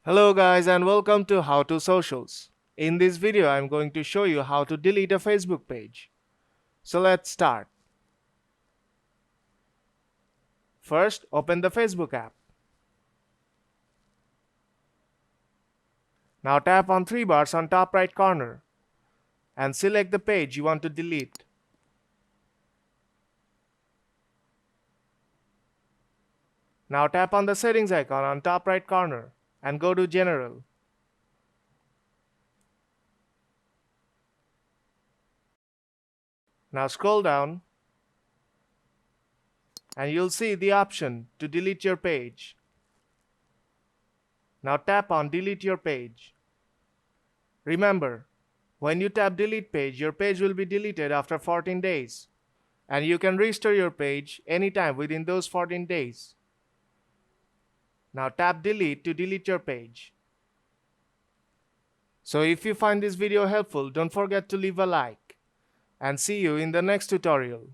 Hello guys and welcome to How to Socials. In this video I'm going to show you how to delete a Facebook page. So let's start. First, open the Facebook app. Now tap on three bars on top right corner and select the page you want to delete. Now tap on the settings icon on top right corner and go to General. Now scroll down and you'll see the option to delete your page. Now tap on Delete Your Page. Remember, when you tap Delete Page, your page will be deleted after 14 days. And you can restore your page anytime within those 14 days. Now tap Delete to delete your page. So if you find this video helpful, don't forget to leave a like. And see you in the next tutorial.